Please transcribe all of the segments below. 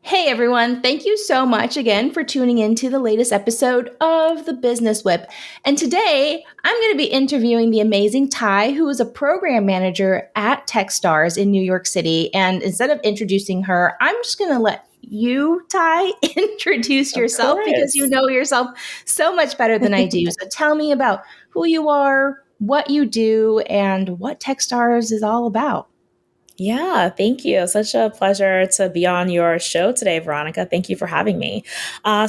Hey everyone, thank you so much again for tuning in to the latest episode of the Business Whip. And today I'm going to be interviewing the amazing Tai, who is a program manager at Techstars in New York City. And instead of introducing her, I'm just going to let you, Tai, introduce Of yourself because you course. know yourself so much better than I do. So tell me about who you are, what you do, and what Techstars is all about. Yeah, thank you. Such a pleasure to be on your show today, Veronica. Thank you for having me. I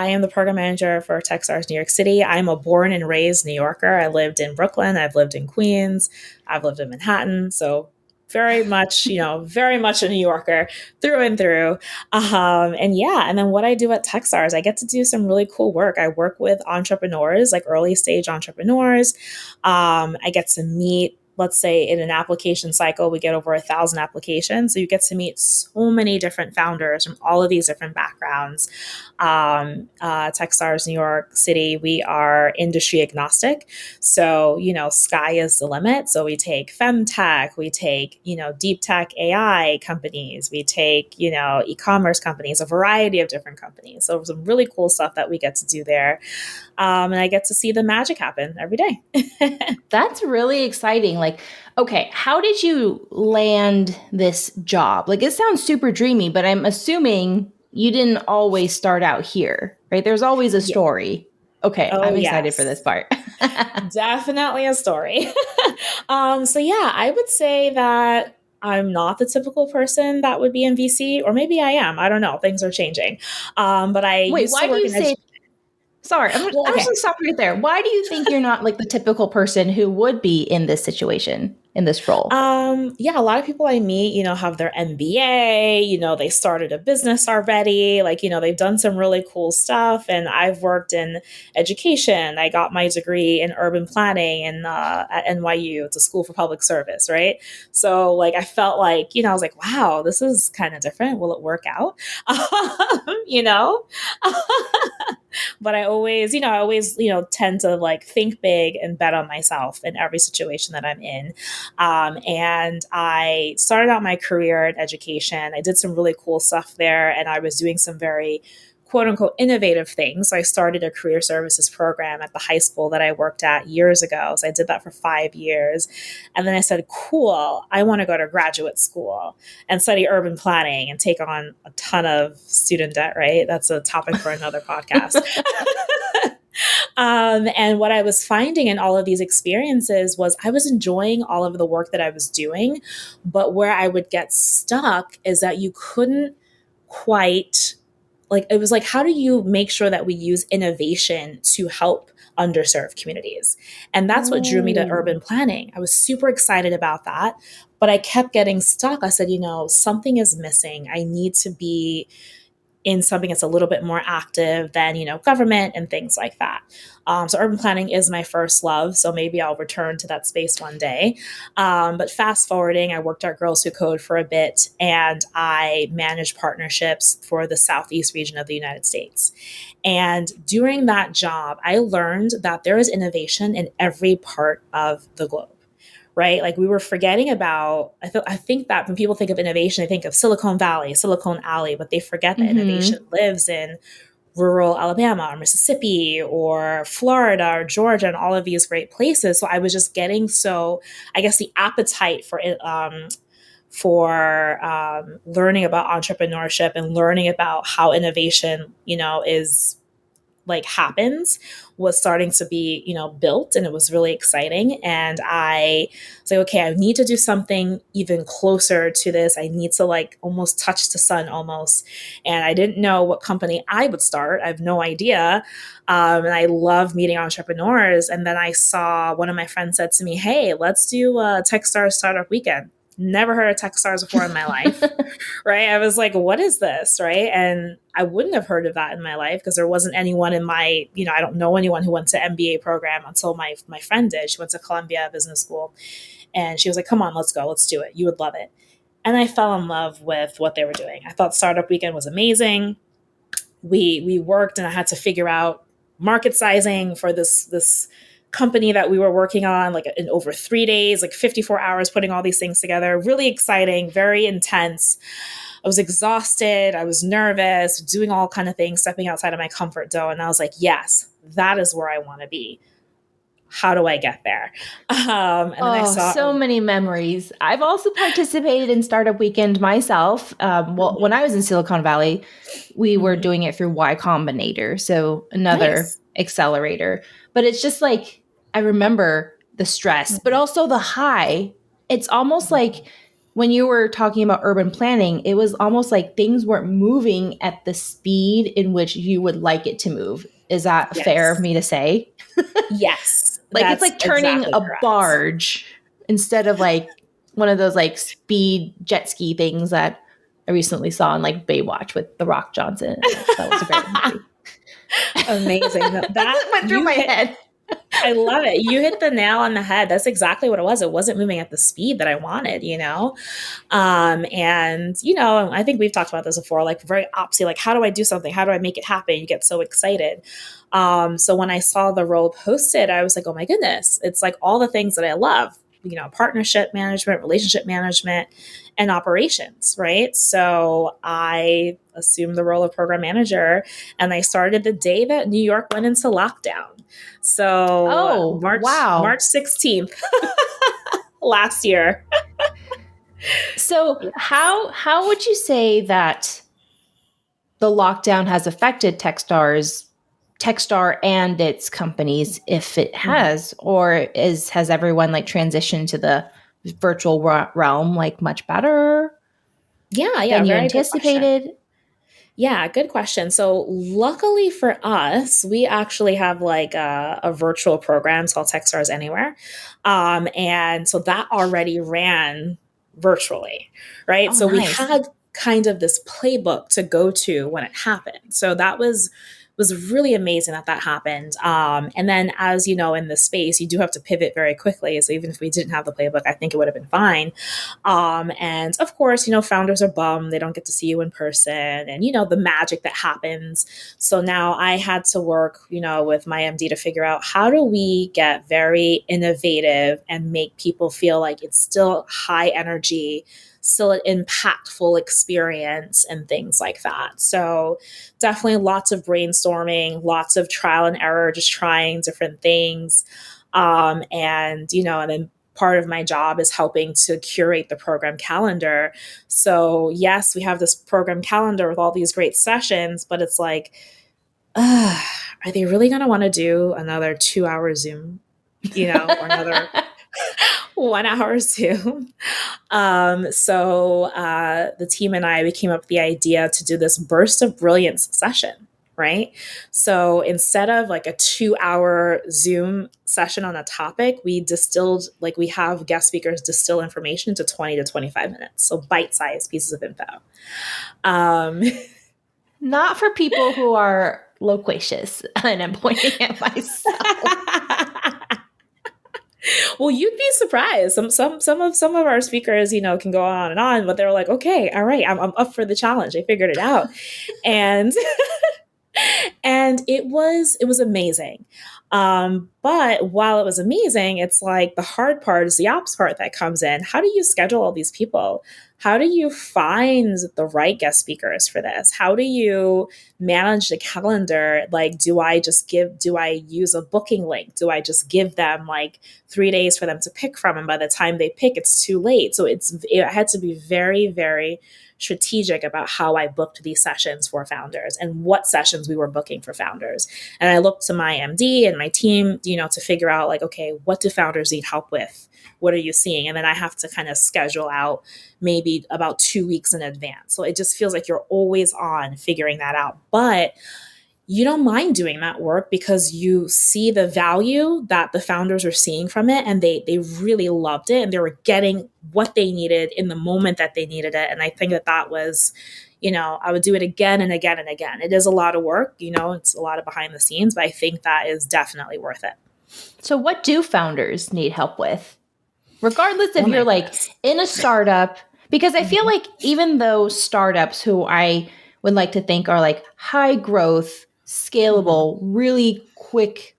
am the program manager for Techstars New York City. I'm a born and raised New Yorker. I lived in Brooklyn. I've lived in Queens. I've lived in Manhattan. So very much, very much a New Yorker through and through. And then what I do at Techstars, I get to do some really cool work. I work with entrepreneurs, like early stage entrepreneurs. I get to meet, let's say in an application cycle, we get over 1,000 applications. So you get to meet so many different founders from all of these different backgrounds. Techstars New York City, we are industry agnostic. So, sky is the limit. So we take femtech, we take, deep tech AI companies, we take, e-commerce companies, a variety of different companies. So some really cool stuff that we get to do there. And I get to see the magic happen every day. That's really exciting. Like, okay, how did you land this job? Like, it sounds super dreamy, but I'm assuming you didn't always start out here, right? There's always a Yeah. story. Okay, Oh, I'm excited for this yes. part. Definitely a story. I would say that I'm not the typical person that would be in VC, or maybe I am. I don't know. Things are changing. But I Wait, used why to do work you in say, education. sorry, Well, I'm just okay. gonna stop right there. Why do you think you're not like the typical person who would be in this situation, in this role? Yeah, a lot of people I meet, have their MBA, they started a business already, like, they've done some really cool stuff. And I've worked in education. I got my degree in urban planning and at NYU. It's a school for public service, right? So like I felt like, I was like, wow, this is kind of different. Will it work out? you know? But tend to like think big and bet on myself in every situation that I'm in. And I started out my career in education. I did some really cool stuff there, and I was doing some very quote unquote innovative things. So I started a career services program at the high school that I worked at years ago. So I did that for 5 years. And then I said, cool, I want to go to graduate school and study urban planning and take on a ton of student debt, right? That's a topic for another podcast. And what I was finding in all of these experiences was I was enjoying all of the work that I was doing, but where I would get stuck is that you couldn't quite, like, it was like, how do you make sure that we use innovation to help underserved communities? And that's what drew me to Ooh. urban planning. I was super excited about that, but I kept getting stuck. I said, something is missing. I need to be in something that's a little bit more active than, government and things like that. So urban planning is my first love. So maybe I'll return to that space one day. But fast forwarding, I worked at Girls Who Code for a bit, and I managed partnerships for the Southeast region of the United States. And during that job, I learned that there is innovation in every part of the globe, right? Like we were forgetting about, I think that when people think of innovation, they think of Silicon Valley, Silicon Alley, but they forget that innovation Mm-hmm. lives in rural Alabama or Mississippi or Florida or Georgia and all of these great places. So I was just getting so, I guess, the appetite for learning about entrepreneurship and learning about how innovation, is like happens, was starting to be, built, and it was really exciting. And I was like, okay, I need to do something even closer to this. I need to like almost touch the sun almost. And I didn't know what company I would start. I have no idea. And I love meeting entrepreneurs. And then I saw one of my friends said to me, hey, let's do a Techstars startup weekend. Never heard of Techstars before in my life. Right? I was like, what is this? Right? And I wouldn't have heard of that in my life because there wasn't anyone in my, I don't know anyone who went to MBA program until my friend did. She went to Columbia Business School, and she was like, come on, let's go. Let's do it. You would love it. And I fell in love with what they were doing. I thought Startup Weekend was amazing. We worked, and I had to figure out market sizing for this company that we were working on, like in over 3 days, like 54 hours, putting all these things together. Really exciting, very intense. was exhausted. I was nervous, doing all kind of things, stepping outside of my comfort zone. And I was like, yes, that is where I want to be. How do I get there? And then I Oh, saw, so many memories. I've also participated in Startup Weekend myself. Well, when I was in Silicon Valley, we were mhm, doing it through Y Combinator, so another nice. accelerator. But it's just like, I remember the stress, but Mhm, also the high. It's almost like when you were talking about urban planning, it was almost like things weren't moving at the speed in which you would like it to move. Is that fair of yes. me to say? Yes, Like it's that's like turning exactly a correct. barge instead of like one of those like speed jet ski things that I recently saw in like Baywatch with The Rock Johnson. That was a great movie. Amazing. That's what went through my head. I love it. You hit the nail on the head. That's exactly what it was. It wasn't moving at the speed that I wanted, and I think we've talked about this before, like very opposite, like how do I do something? How do I make it happen? You get so excited. So when I saw the role posted, I was like, oh my goodness, it's like all the things that I love, partnership management, relationship management, and operations, right? So I assumed the role of program manager, and I started the day that New York went into lockdown. So Oh, March wow. 16th last year. So Yes. how would you say that the lockdown has affected Techstar and its companies, if it Mhm. has, or has everyone like transitioned to the virtual realm like much better Yeah, yeah, than you very good question. anticipated? Yeah, good question. So, luckily for us, we actually have like a virtual program called Techstars Anywhere. And so that already ran virtually, right? Oh, So, we nice. had kind of this playbook to go to when it happened. So, that was really amazing that that happened. And then, as you know, in the space, you do have to pivot very quickly. So, even if we didn't have the playbook, I think it would have been fine. And of course, founders are bummed they don't get to see you in person and, the magic that happens. So now I had to work, with my MD to figure out how do we get very innovative and make people feel like it's still high energy, still an impactful experience and things like that. So definitely lots of brainstorming, lots of trial and error, just trying different things. And then part of my job is helping to curate the program calendar. So, yes, we have this program calendar with all these great sessions, but it's like, are they really going to want to do another 2 hour Zoom, or another 1 hour Zoom? So the team and I, we came up with the idea to do this burst of brilliance session, right? So instead of like a 2 hour Zoom session on a topic, we have guest speakers distill information into 20 to 25 minutes. So bite sized pieces of info. Um, Not for people who are loquacious, and I'm pointing at myself. well, you'd be surprised. Some of our speakers, can go on and on, but they're like, okay, all right, I'm up for the challenge. I figured it out, and and it was amazing. But while it was amazing, it's like the hard part is the ops part that comes in. How do you schedule all these people? How do you find the right guest speakers for this? How do you manage the calendar? Like, do I use a booking link? Do I just give them like 3 days for them to pick from? And by the time they pick, it's too late. So it had to be very, very strategic about how I booked these sessions for founders and what sessions we were booking for founders. And I looked to my MD and my team, to figure out like, okay, what do founders need help with? What are you seeing? And then I have to kind of schedule out maybe about 2 weeks in advance. So it just feels like you're always on figuring that out. But you don't mind doing that work because you see the value that the founders are seeing from it, and they really loved it and they were getting what they needed in the moment that they needed it. And I think that was, I would do it again and again and again. It is a lot of work, it's a lot of behind the scenes, but I think that is definitely worth it. So, what do founders need help with? Regardless if Oh you're my like goodness. in a startup, because I feel Mhm. like even though startups who I would like to think are like high growth, Mhm. scalable, really quick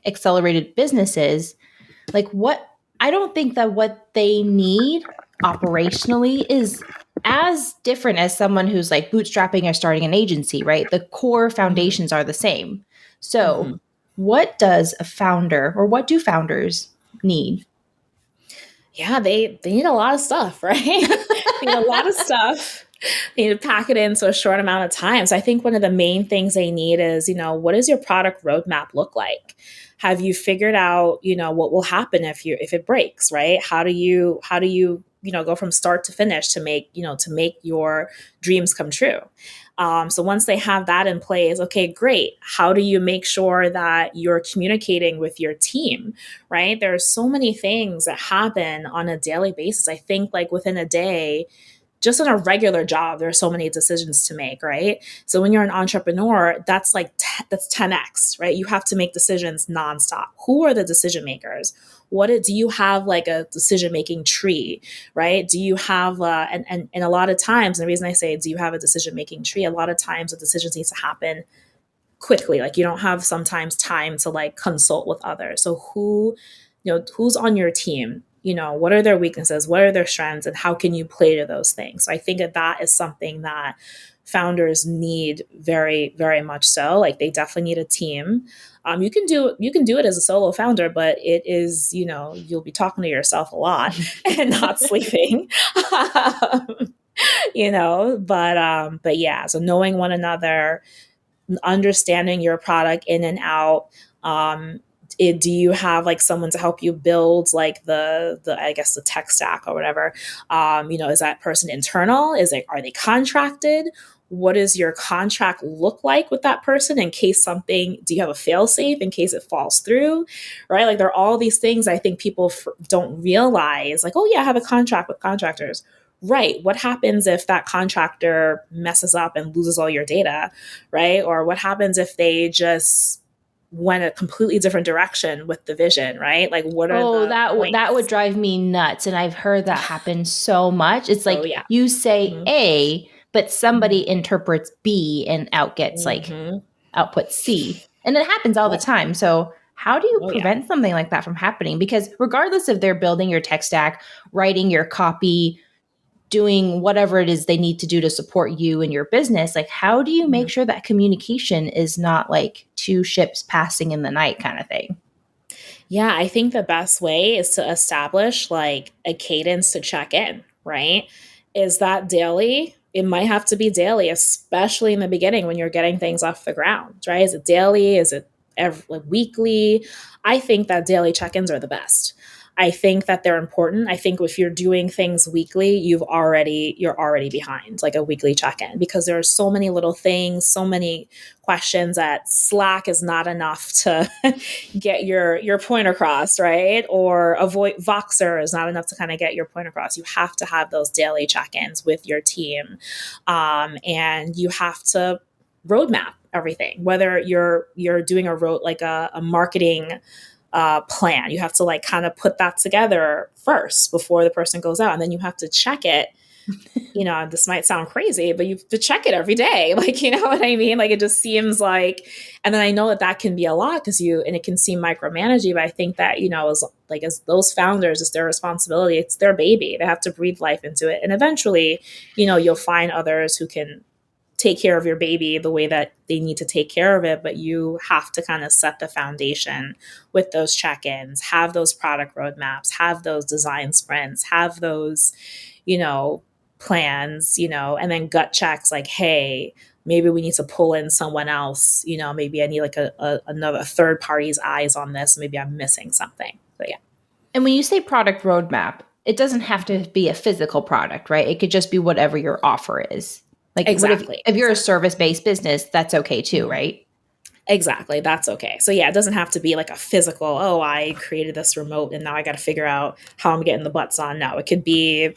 accelerated businesses, like what I don't think that what they need operationally is as different as someone who's like bootstrapping or starting an agency, right? The core Mhm. foundations are the same. So, Mhm. what does a founder or what do founders need? Yeah, they need a lot of stuff, right? They need a lot of stuff. They need to pack it in so a short amount of time. So I think one of the main things they need is, what does your product roadmap look like? Have you figured out, what will happen if it breaks, right? How do you go from start to finish to make your dreams come true? So once they have that in place, okay, great. How do you make sure that you're communicating with your team, right? There are so many things that happen on a daily basis. I think like within a day, just in a regular job, there are so many decisions to make, right? So when you're an entrepreneur, that's like that's 10x, right? You have to make decisions nonstop. Who are the decision makers? Do you have like a decision making tree, right? Do you have and a lot of times, and the reason I say do you have a decision making tree, a lot of times the decisions need to happen quickly. Like you don't have sometimes time to like consult with others. So who's on your team? What are their weaknesses? What are their strengths? And how can you play to those things? So I think that is something that founders need very, very much so. Like they definitely need a team. You can do it as a solo founder, but it is, you'll be talking to yourself a lot and not sleeping. But yeah, so knowing one another, understanding your product in and out. Do you have like someone to help you build like the I guess the tech stack or whatever? Is that person internal? Are they contracted? What does your contract look like with that person in case something? Do you have a fail safe in case it falls through? Right? Like there are all these things I think people don't realize. Like, oh yeah, I have a contract with contractors. Right. What happens if that contractor messes up and loses all your data? Right. Or what happens if they just went a completely different direction with the vision? Right. Like, what are Oh, the that would points? drive me nuts. And I've heard that happen so much. It's So, like yeah. you say Hmm. A, but somebody Hmm. interprets B and out gets like Hmm. output C. And it happens all the Yep. time. So how do you Oh, yeah. prevent something like that from happening? Because regardless if they're building your tech stack, writing your copy, doing whatever it is they need to do to support you and your business, like how do you Mhm. make sure that communication is not like two ships passing in the night kind of thing? Yeah, I think the best way is to establish like a cadence to check in, right? Is that daily? It might have to be daily, especially in the beginning when you're getting things off the ground, right? Is it daily? Is it like weekly? I think that daily check ins are the best. I think that they're important. I think if you're doing things weekly, you're already behind like a weekly check-in because there are so many little things, so many questions that Slack is not enough to get your point across, right? Or avoid Voxer is not enough to kind of get your point across. You have to have those daily check-ins with your team, and you have to roadmap everything. Whether you're doing a marketing plan, you have to like kind of put that together first before the person goes out, and then you have to check it. This might sound crazy, but you have to check it every day. Like, you know what I mean? Like, it just seems like, and then I know that can be a lot and it can seem micromanaging, but I think that, as those founders, it's their responsibility. It's their baby. They have to breathe life into it. And eventually, you'll find others who can take care of your baby the way that they need to take care of it, but you have to kind of set the foundation with those check-ins, have those product roadmaps, have those design sprints, have those, plans, and then gut checks like, hey, maybe we need to pull in someone else, maybe I need like another third party's eyes on this. Maybe I'm missing something. So yeah. And when you say product roadmap, it doesn't have to be a physical product, right? It could just be whatever your offer is. Like what Exactly. if you're a Exactly. service-based business, that's okay too, Mhm. right? Exactly. That's okay. So yeah, it doesn't have to be like a physical, oh, I created this remote and now I got to figure out how I'm getting the butts on. No, it could be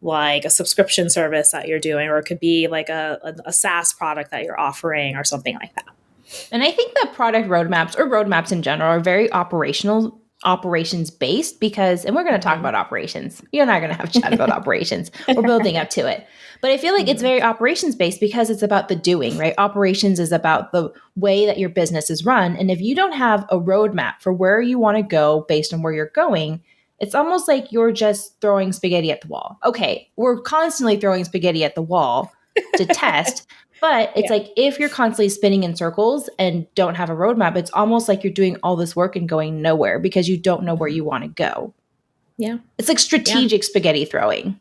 like a subscription service that you're doing, or it could be like a SaaS product that you're offering or something like that. And I think that product roadmaps or roadmaps in general are very operations based because, and we're going to talk Hmm. about operations. You and I are going to have a chat about operations. We're building up to it. But I feel like it's Hmm. very operations based because it's about the doing, right? Operations is about the way that your business is run. And if you don't have a roadmap for where you want to go based on where you're going, it's almost like you're just throwing spaghetti at the wall. Okay, we're constantly throwing spaghetti at the wall to test, but it's Yeah. like if you're constantly spinning in circles and don't have a roadmap, it's almost like you're doing all this work and going nowhere because you don't know where Mhm. you want to go. Yeah. It's like Yeah. strategic spaghetti throwing.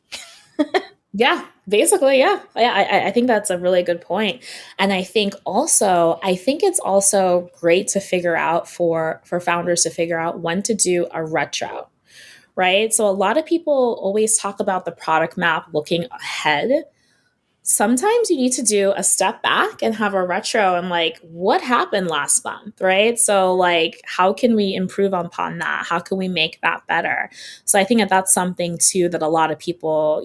Yeah, basically, yeah. I think that's a really good point. And I think it's also great to figure out for founders to figure out when to do a retro, right? So a lot of people always talk about the product map looking ahead. Sometimes you need to do a step back and have a retro and like what happened last month, right? So like how can we improve upon that? How can we make that better? So I think that that's something too that a lot of people,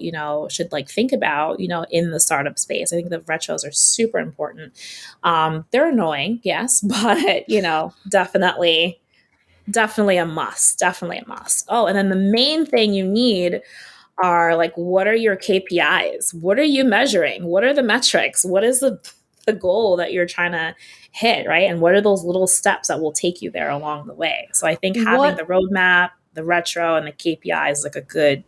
should like think about, in the startup space. I think the retros are super important. They're annoying, yes, but definitely a must. Definitely a must. Oh, and then the main thing you need are like, what are your KPIs? What are you measuring? What are the metrics? What is the goal that you're trying to hit, right? And what are those little steps that will take you there along the way? So I think having the What roadmap, the retro, and the KPIs is like a good,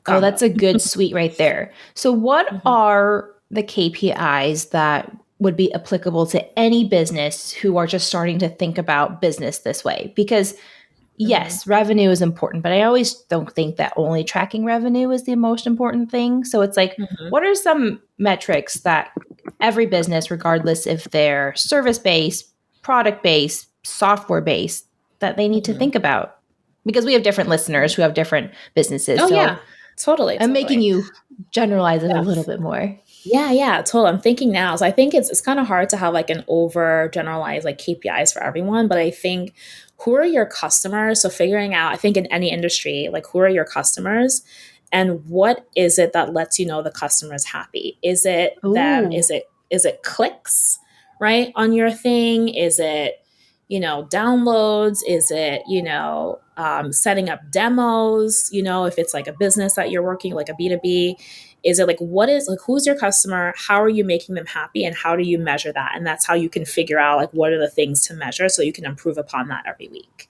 Oh, that's combo. a good suite right there. So, what Mhm, are the KPIs that would be applicable to any business who are just starting to think about business this way? Because, mhm, yes, revenue is important, but I always don't think that only tracking revenue is the most important thing. So, it's like, mhm, what are some metrics that every business, regardless if they're service based, product based, software based, that they need to mhm. think about? Because we have different listeners who have different businesses. Oh So, yeah, totally, I'm making totally. you generalize it a Yeah. little bit more. Yeah, yeah, totally. I'm thinking now. So I think it's kind of hard to have like an over generalized like KPIs for everyone, but I think who are your customers? So figuring out, I think in any industry, like who are your customers and what is it that lets you know the customer is happy? Is it them? Ooh. Is it clicks, right, on your thing? Is it, downloads? Is it, setting up demos, if it's like a business that you're working, like a B2B? Is it like what is like who's your customer, how are you making them happy, and how do you measure that? And that's how you can figure out like what are the things to measure so you can improve upon that every week.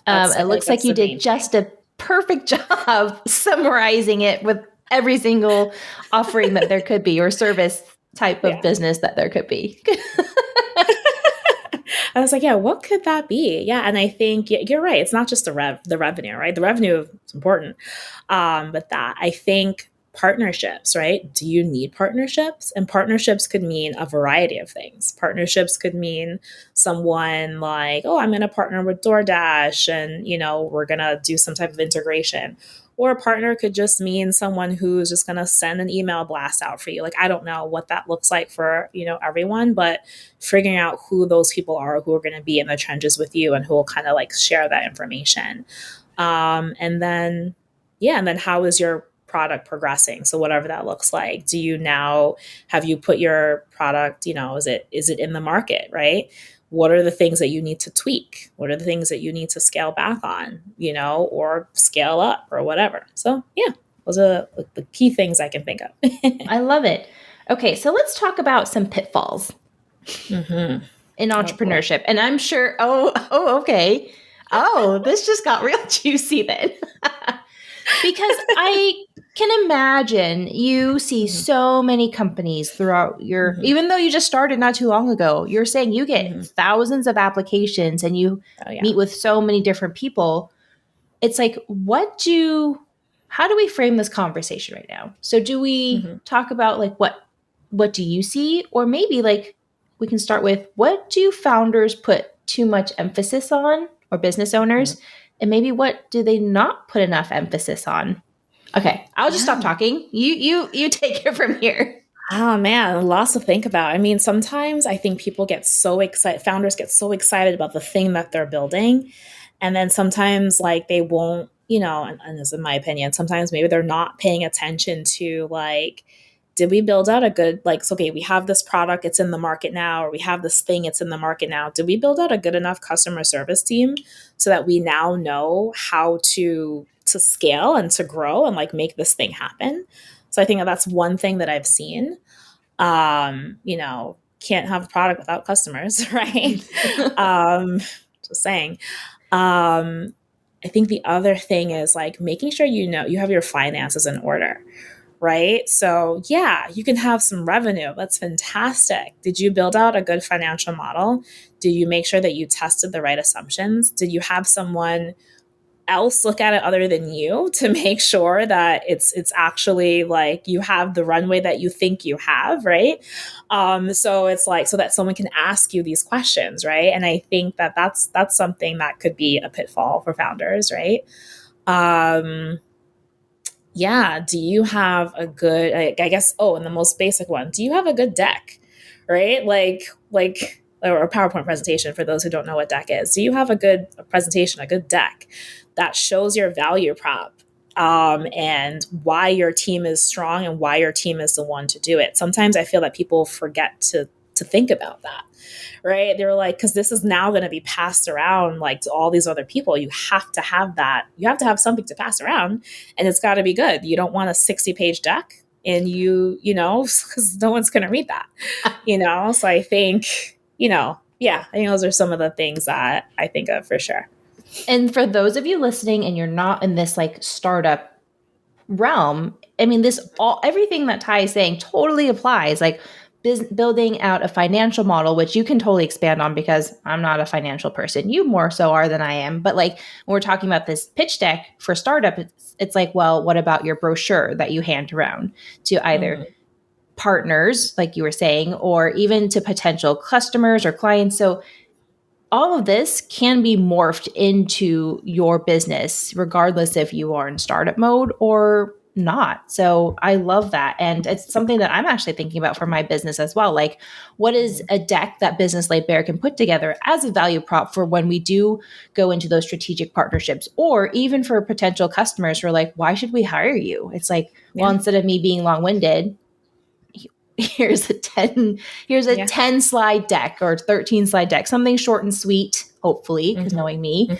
That's I It feel like looks like that's you the did main thing. just a perfect job summarizing it with every single offering that there could be or service type of Yeah. business that there could be. I was like, yeah, what could that be? Yeah, and I think you're right. It's not just the revenue, right? The revenue is important, but that I think partnerships, right? Do you need partnerships? And partnerships could mean a variety of things. Partnerships could mean someone like, oh, I'm going to partner with DoorDash, and we're going to do some type of integration. Or a partner could just mean someone who's just going to send an email blast out for you. Like I don't know what that looks like for everyone, but figuring out who those people are who are going to be in the trenches with you and who will kind of like share that information. And then, yeah, and then how is your product progressing? So whatever that looks like, do you now have you put your product, is it in the market, right? What are the things that you need to tweak? What are the things that you need to scale back on, or scale up or whatever? So yeah, those are like the key things I can think of. I love it. Okay, so let's talk about some pitfalls Mm-hmm. in Oh boy. entrepreneurship. And I'm sure, okay. Oh, this just got real juicy then. Because I can imagine you see Mm-hmm. so many companies throughout Mm-hmm. even though you just started not too long ago, you're saying you get Mm-hmm. thousands of applications and you Oh yeah. meet with so many different people. It's like, how do we frame this conversation right now? So do we Mm-hmm. talk about like what do you see? Or maybe like we can start with what do founders put too much emphasis on or business Mm-hmm. owners? And maybe what do they not put enough emphasis on? Okay, I'll just stop Yeah. talking. You take it from here. Oh man, lots to think about. I mean, sometimes I think people get so excited, founders get so excited about the thing that they're building. And then sometimes like they won't, and this is my opinion, sometimes maybe they're not paying attention to like, did we build out a good, like, so, okay, we have this product, it's in the market now, or we have this thing, it's in the market now. Did we build out a good enough customer service team so that we now know how to scale and to grow and like make this thing happen? So I think that that's one thing that I've seen. Can't have a product without customers, right? um, just saying. Um, I think the other thing is like making sure you know you have your finances in order, right? So, yeah, you can have some revenue. That's fantastic. Did you build out a good financial model? Did you make sure that you tested the right assumptions? Did you have someone else look at it other than you to make sure that it's actually like you have the runway that you think you have, right? So it's like so that someone can ask you these questions, right? And I think that that's something that could be a pitfall for founders, right? um yeah, do you have a good, I guess, oh, and the most basic one, do you have a good deck, right? Like or a PowerPoint presentation for those who don't know what deck is. Do you have a good presentation, a good deck that shows your value prop, and why your team is strong and why your team is the one to do it? Sometimes I feel that people forget to think about that, right? They're like, because this is now going to be passed around like to all these other people. You have to have that. You have to have something to pass around, and it's got to be good. You don't want a 60-page deck, and you know, because no one's going to read that, you know. So I think, you know, yeah, I think those are some of the things that I think of for sure. And for those of you listening and you're not in this like startup realm, I mean, everything that Tai is saying totally applies. Like building out a financial model, which you can totally expand on because I'm not a financial person. You more so are than I am. But like when we're talking about this pitch deck for startup, it's like, well, what about your brochure that you hand around to either partners, like you were saying, or even to potential customers or clients? So all of this can be morphed into your business, regardless if you are in startup mode or not. So I love that. And it's something that I'm actually thinking about for my business as well. Like, what is a deck that Business Laid Bare can put together as a value prop for when we do go into those strategic partnerships, or even for potential customers who are like, why should we hire you? It's like, well, instead of me being long-winded, here's a 10 slide deck or 13 slide deck, something short and sweet, hopefully, because knowing me,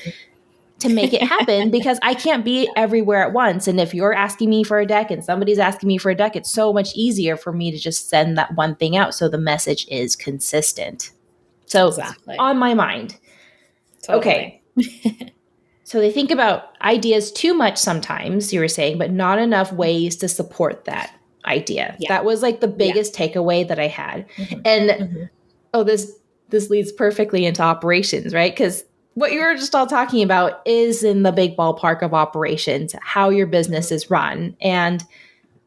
to make it happen, because I can't be everywhere at once. And if you're asking me for a deck and somebody's asking me for a deck, it's so much easier for me to just send that one thing out so the message is consistent. So exactly. On my mind. Totally. Okay. So they think about ideas too much sometimes, you were saying, but not enough ways to support that idea. Yeah. That was like the biggest takeaway that I had. And oh, this leads perfectly into operations, right? Because what you were just all talking about is in the big ballpark of operations, how your business is run. And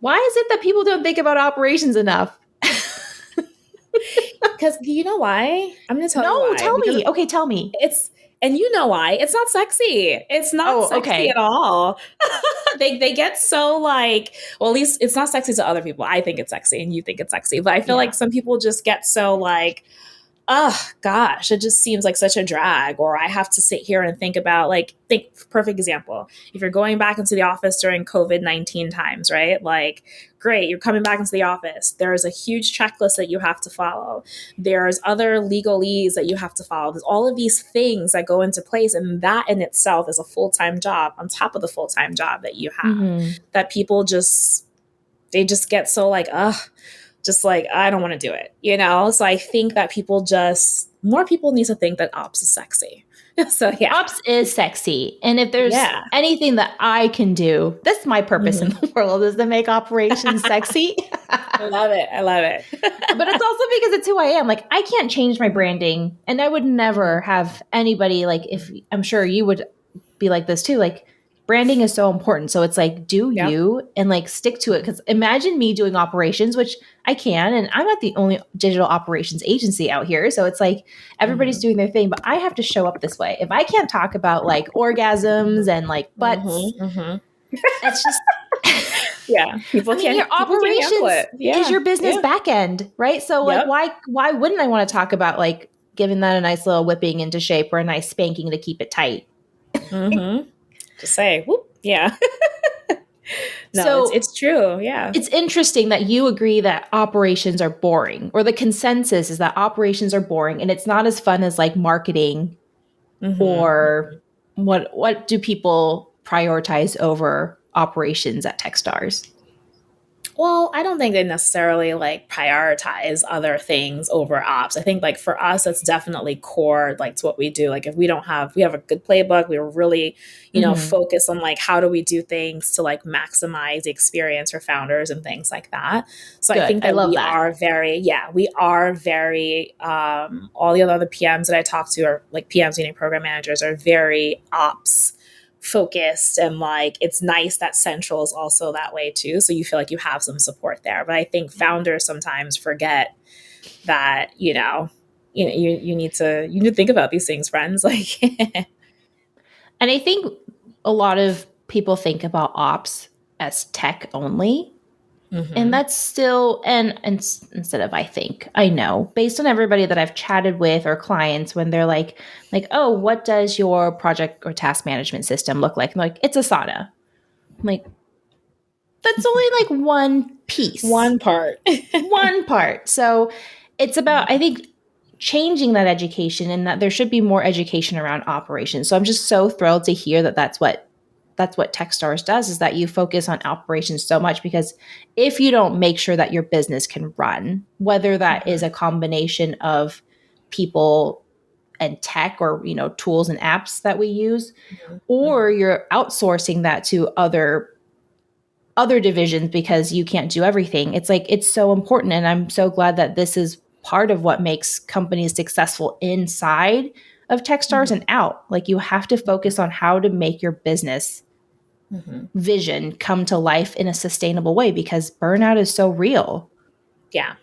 why is it that people don't think about operations enough? Because you know why? I'm going to tell you why. No, tell me. Okay, tell me. And you know why? It's not sexy. It's not sexy at all. They get so like, well, at least it's not sexy to other people. I think it's sexy and you think it's sexy. But I feel like some people just get so like, oh gosh, it just seems like such a drag. Or I have to sit here and think about perfect example. If you're going back into the office during COVID-19 times, right? Like, great, you're coming back into the office. There's a huge checklist that you have to follow. There's other legalese that you have to follow. There's all of these things that go into place. And that in itself is a full-time job on top of the full-time job that you have, that people they just get so like, just like, I don't want to do it, you know? So I think that more people need to think that ops is sexy. So yeah. Ops is sexy. And if there's anything that I can do, that's my purpose in the world, is to make operations sexy. I love it. But it's also because it's who I am. Like, I can't change my branding, and I would never have anybody, like, if I'm sure you would be like this too, like, branding is so important. So it's like, do you, and like stick to it. Because imagine me doing operations, which I can, and I'm not the only digital operations agency out here. So it's like everybody's doing their thing, but I have to show up this way. If I can't talk about like orgasms and like butts, it's just people can't. Your operations is your business back end, right? So like, why wouldn't I want to talk about like giving that a nice little whipping into shape or a nice spanking to keep it tight? To say, whoop, yeah. No, so it's true. Yeah. It's interesting that you agree that operations are boring, or the consensus is that operations are boring and it's not as fun as like marketing, or what do people prioritize over operations at Techstars? Well, I don't think they necessarily like prioritize other things over ops. I think like for us, it's definitely core like to what we do. Like if we have a good playbook, we were really, focused on like how do we do things to like maximize the experience for founders and things like that. So I Good. think I that love that. we are very all the other PMs that I talk to are like PMs, meaning program managers, are very ops focused, and like it's nice that central is also that way too, so you feel like you have some support there. But I think founders sometimes forget that you need to think about these things, friends. Like And I think a lot of people think about ops as tech only. And that's still, and instead of I think, I know, based on everybody that I've chatted with or clients, when they're like, oh, what does your project or task management system look like? I'm like, it's Asana. I'm like, that's only like one piece. one part. One part. So it's about, I think, changing that education, and that there should be more education around operations. So I'm just so thrilled to hear that that's what Techstars does, is that you focus on operations so much, because if you don't make sure that your business can run, whether that is a combination of people and tech, or tools and apps that we use, or you're outsourcing that to other divisions because you can't do everything. It's like, it's so important. And I'm so glad that this is part of what makes companies successful inside of Techstars and out. Like, you have to focus on how to make your business vision come to life in a sustainable way, because burnout is so real. Yeah,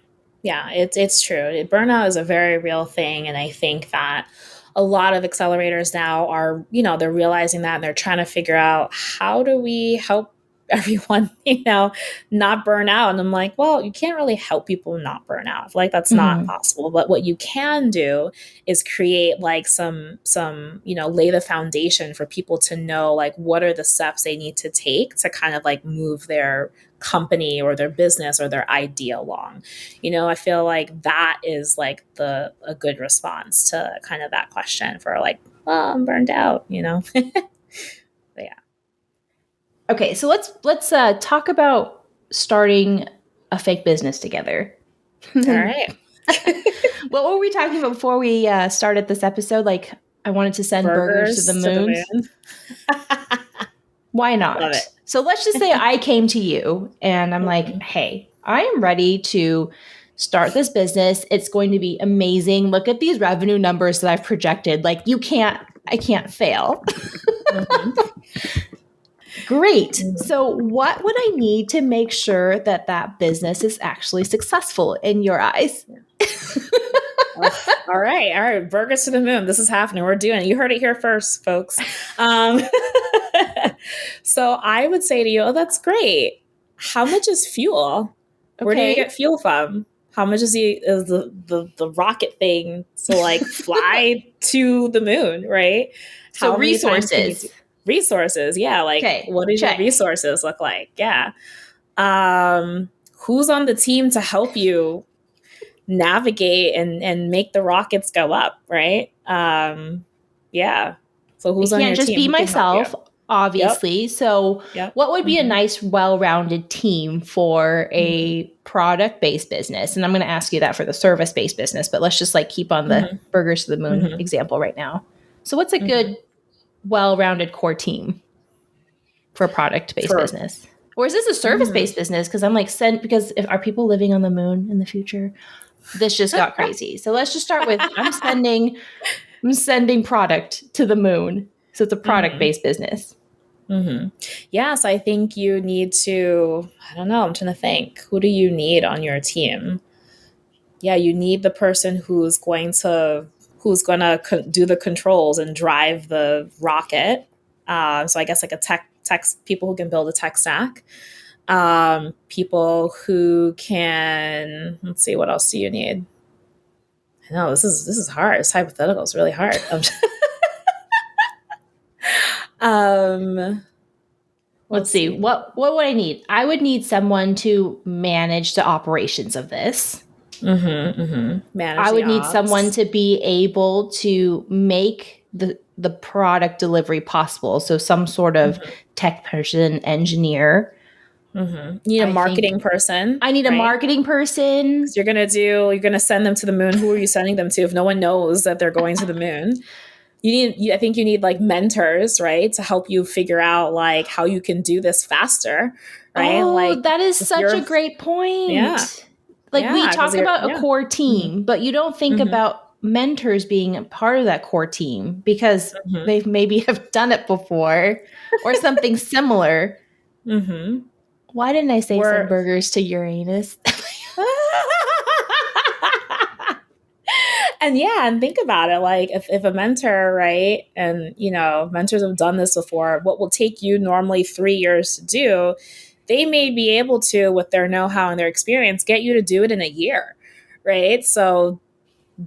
it's true. Burnout is a very real thing, and I think that a lot of accelerators now are, they're realizing that, and they're trying to figure out, how do we help everyone, not burn out? And I'm like, well, you can't really help people not burn out. I feel like that's not possible. But what you can do is create like some, lay the foundation for people to know, like, what are the steps they need to take to kind of like move their company or their business or their idea along. I feel like that is like a good response to kind of that question for like, well, I'm burned out, But yeah. Okay, so let's talk about starting a fake business together. All right. What were we talking about before we started this episode? Like, I wanted to send burgers to the moon. Why not? Love it. So let's just say I came to you and I'm like, hey, I am ready to start this business. It's going to be amazing. Look at these revenue numbers that I've projected. Like, I can't fail. Great. So what would I need to make sure that business is actually successful in your eyes? All right. Burgers to the moon. This is happening. We're doing it. You heard it here first, folks. So I would say to you, oh, that's great. How much is fuel? Okay. Where do you get fuel from? How much is the rocket thing to like fly to the moon, right? So resources. Yeah. Like, what do your resources look like? Yeah. Who's on the team to help you navigate and make the rockets go up, right? Yeah. So who's on your team? I can't just be myself, obviously. Yep. So what would be a nice, well-rounded team for a product-based business? And I'm going to ask you that for the service-based business, but let's just like keep on the burgers to the moon example right now. So what's a good, well-rounded core team for a product-based business? Or is this a service-based business? Because I'm like, are people living on the moon in the future? This just got crazy. So let's just start with, I'm sending product to the moon. So it's a product-based business. Yes, I think you need to, I don't know, I'm trying to think. Who do you need on your team? Yeah, you need the person who's going to do the controls and drive the rocket. So I guess like a tech people who can build a tech stack. People who can, let's see, what else do you need? I know this is hard. It's hypothetical. It's really hard. Let's see. What would I need? I would need someone to manage the operations of this. I would need someone to be able to make the product delivery possible. So some sort of tech person, engineer. You need a I think marketing person, I need a right? marketing person. 'Cause you're gonna send them to the moon. Who are you sending them to if no one knows that they're going to the moon? I think you need like mentors, right, to help you figure out like how you can do this faster, right? Oh, Like that is if such a you're, great yeah, point. Like we yeah, because talk you're, about a yeah, core hmm team, but you don't think hmm about mentors being a part of that core team because hmm they've maybe have done it before or something similar. hmm Why didn't I say send we're burgers to Uranus? and yeah, and think about it, like if a mentor, right, and mentors have done this before, what will take you normally 3 years to do, they may be able to, with their know-how and their experience, get you to do it in a year, right? So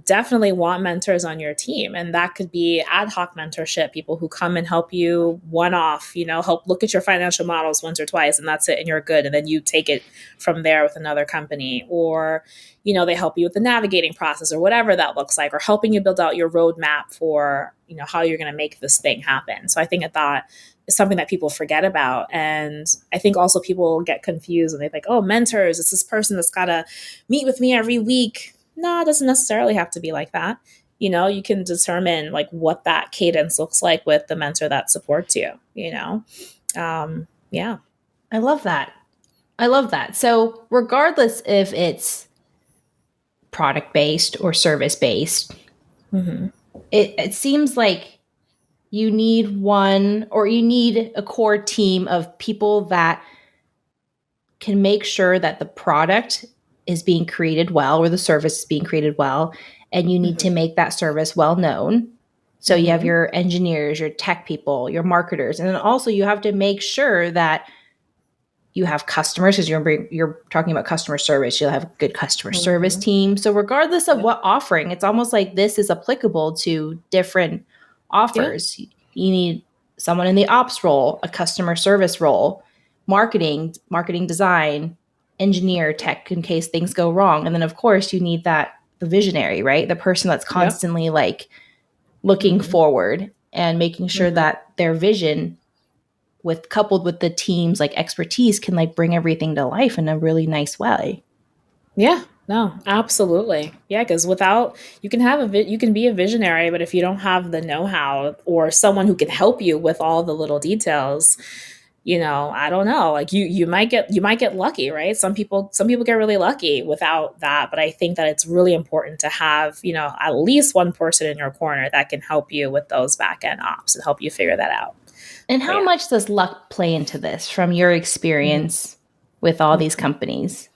definitely want mentors on your team. And that could be ad hoc mentorship, people who come and help you one off, help look at your financial models once or twice, and that's it, and you're good. And then you take it from there with another company. Or, they help you with the navigating process or whatever that looks like, or helping you build out your roadmap for, how you're going to make this thing happen. So I think that is something that people forget about. And I think also people get confused and they think, oh, mentors, it's this person that's got to meet with me every week. No, it doesn't necessarily have to be like that. You can determine like what that cadence looks like with the mentor that supports you. Yeah. I love that. I love that. So, regardless if it's product based or service based, hmm it seems like you need one or you need a core team of people that can make sure that the product is being created well or the service is being created well. And you need to hmm make that service well known. So you have hmm your engineers, your tech people, your marketers. And then also you have to make sure that you have customers because you're talking about customer service. You'll have a good customer service hmm team. So regardless of Yep. what offering, it's almost like this is applicable to different Yeah. offers. You need someone in the ops role, a customer service role, marketing design, engineer, tech in case things go wrong. And then of course you need the visionary, right? The person that's Yep. constantly like looking hmm forward and making sure hmm that their vision with coupled with the team's like expertise can like bring everything to life in a really nice way. Yeah. No, absolutely. Yeah, because without you can have you can be a visionary, but if you don't have the know-how or someone who can help you with all the little details, I don't know, like you might get lucky, right? Some people get really lucky without that, but I think that it's really important to have, at least one person in your corner that can help you with those back end ops and help you figure that out. And But how yeah. much does luck play into this from your hmm experience with all these companies?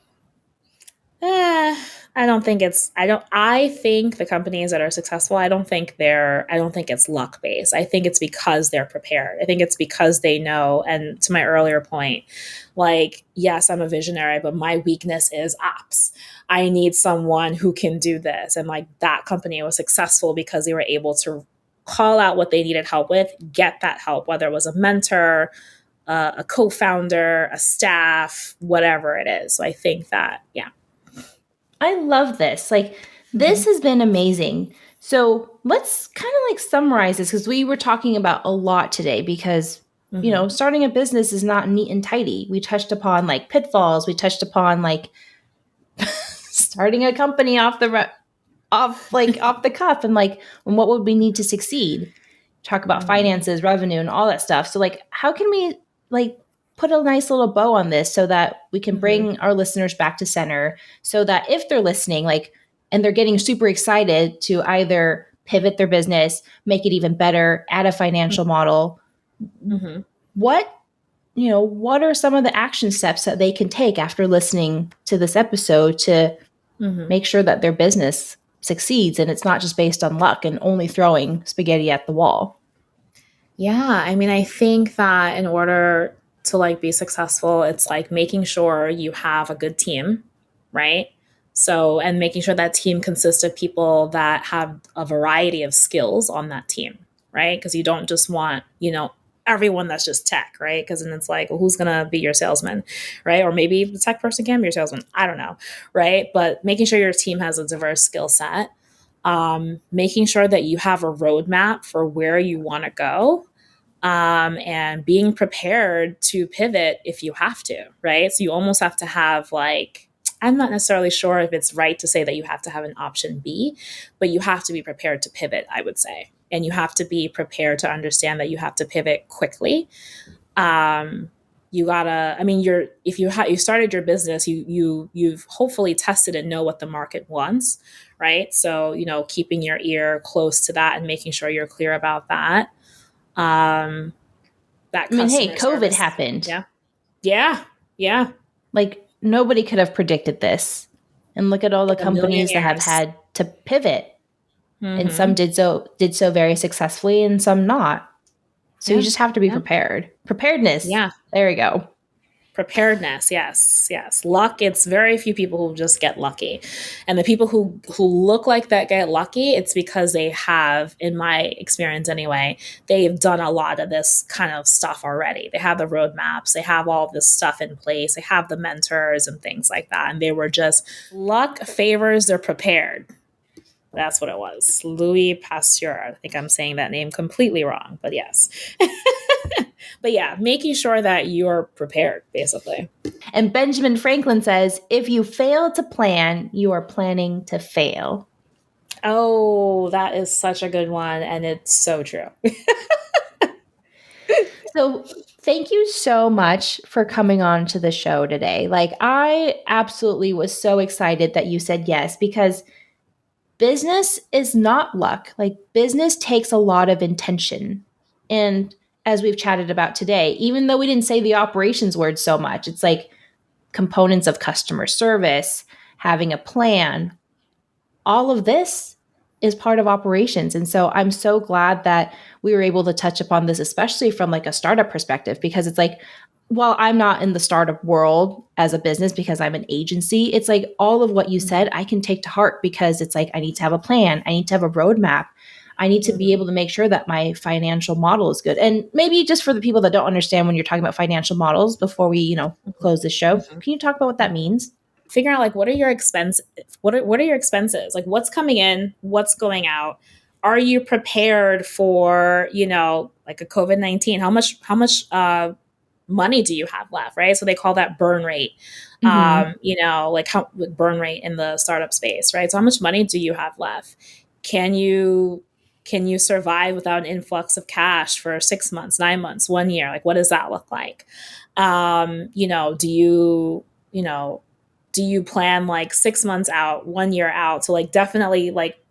Eh, I don't think it's I think the companies that are successful, I don't think it's luck based. I think it's because they're prepared. I think it's because they know, and to my earlier point, like, yes, I'm a visionary, but my weakness is ops. I need someone who can do this. And like that company was successful because they were able to call out what they needed help with, get that help, whether it was a mentor, a co-founder, a staff, whatever it is. So I think that, yeah. I love this. Like, this Mhm. has been amazing. So let's kind of like summarize this because we were talking about a lot today because, Mhm. starting a business is not neat and tidy. We touched upon like pitfalls. We touched upon like starting a company off the cuff and like and what would we need to succeed. Talk about Mhm. finances, revenue, and all that stuff. So like, how can we like put a nice little bow on this so that we can Mhm. bring our listeners back to center so that if they're listening, like, and they're getting super excited to either pivot their business, make it even better, add a financial model, Mhm. what what are some of the action steps that they can take after listening to this episode to Mhm. make sure that their business succeeds and it's not just based on luck and only throwing spaghetti at the wall? Yeah, I mean, I think that in order to like be successful, it's like making sure you have a good team, right? So, and making sure that team consists of people that have a variety of skills on that team, right? Because you don't just want, everyone that's just tech, right? Because then it's like, well, who's going to be your salesman, right? Or maybe the tech person can be your salesman. I don't know, right? But making sure your team has a diverse skill set, making sure that you have a roadmap for where you want to go, and being prepared to pivot if you have to, right? So you almost have to have like, I'm not necessarily sure if it's right to say that you have to have an option B, but you have to be prepared to pivot, I would say. And you have to be prepared to understand that you have to pivot quickly. You gotta, I mean, if you started your business, you've hopefully tested and know what the market wants, right? So, keeping your ear close to that and making sure you're clear about that. Um, that I mean, hey, customer COVID service. happened. Yeah. Yeah. Yeah. Like nobody could have predicted this. And look at all the In a million companies that have years. had to pivot. And some Mm-hmm. did so very successfully and some not. So you Yeah. just have to be Yeah. prepared. Preparedness. Yeah. There you go. Preparedness, yes, yes. Luck, it's very few people who just get lucky. And the people who look like that get lucky, it's because they have, in my experience anyway, they've done a lot of this kind of stuff already. They have the roadmaps, they have all this stuff in place, they have the mentors and things like that. And they were just, luck favors they're prepared. That's what it was. Louis Pasteur. I think I'm saying that name completely wrong, but yes. But yeah, making sure that you're prepared, basically. And Benjamin Franklin says, if you fail to plan, you are planning to fail. Oh, that is such a good one. And it's so true. So thank you so much for coming on to the show today. Like, I absolutely was so excited that you said yes, because business is not luck. Like, business takes a lot of intention. And as we've chatted about today, even though we didn't say the operations word so much, it's like components of customer service, having a plan, all of this is part of operations. And so I'm so glad that we were able to touch upon this, especially from like a startup perspective, because it's like, while I'm not in the startup world as a business because I'm an agency, it's like all of what you said I can take to heart, because it's like I need to have a plan, I need to have a roadmap, I need to be able to make sure that my financial model is good. And maybe just for the people that don't understand when you're talking about financial models, before we, close the show, can you talk about what that means? Figuring out like what are your expenses? What are your expenses? Like what's coming in, what's going out? Are you prepared for, like a COVID-19? How much money do you have left, right? So they call that burn rate. Mm-hmm. Like how burn rate in the startup space, right? So how much money do you have left? Can you survive without an influx of cash for 6 months, 9 months, 1 year? Like what does that look like? Do you plan like 6 months out, 1 year out? So like definitely like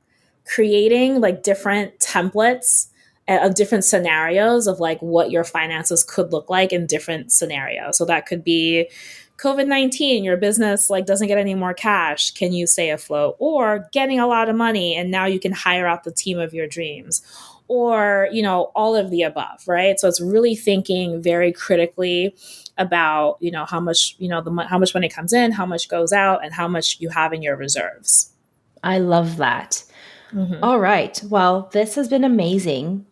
creating like different templates of different scenarios of like what your finances could look like in different scenarios. So that could be COVID-19, your business like doesn't get any more cash. Can you stay afloat? Or getting a lot of money and now you can hire out the team of your dreams. Or, all of the above, right? So it's really thinking very critically about, how much, how much money comes in, how much goes out, and how much you have in your reserves. I love that. Mm-hmm. All right. Well, this has been amazing.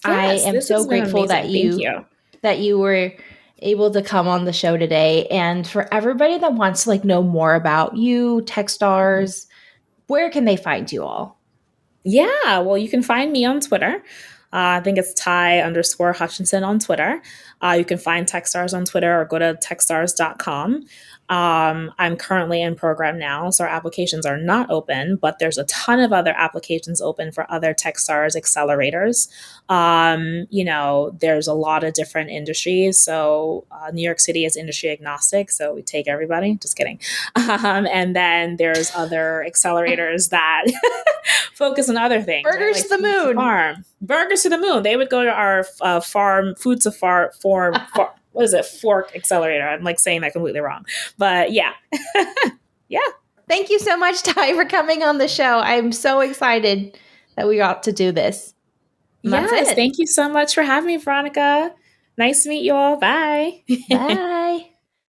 I Yes, am this so has been grateful amazing. Thank you. that you were able to come on the show today. And for everybody that wants to like know more about you, Techstars, where can they find you all? Yeah, well, you can find me on Twitter. I think it's Tai_Hutchinson on Twitter. You can find Techstars on Twitter or go to techstars.com. I'm currently in program now, so our applications are not open, but there's a ton of other applications open for other Techstars accelerators. There's a lot of different industries. So New York City is industry agnostic, so we take everybody. Just kidding. And then there's other accelerators that focus on other things. Burgers right? to the Like Food to moon. Farm, Burgers to the Moon. They would go to our farm, Food to Farm, what is it? Fork accelerator. I'm like saying that completely wrong. But yeah. Yeah. Thank you so much, Ty, for coming on the show. I'm so excited that we got to do this. And that's Yes. it. Thank you so much for having me, Veronica. Nice to meet you all. Bye. Bye.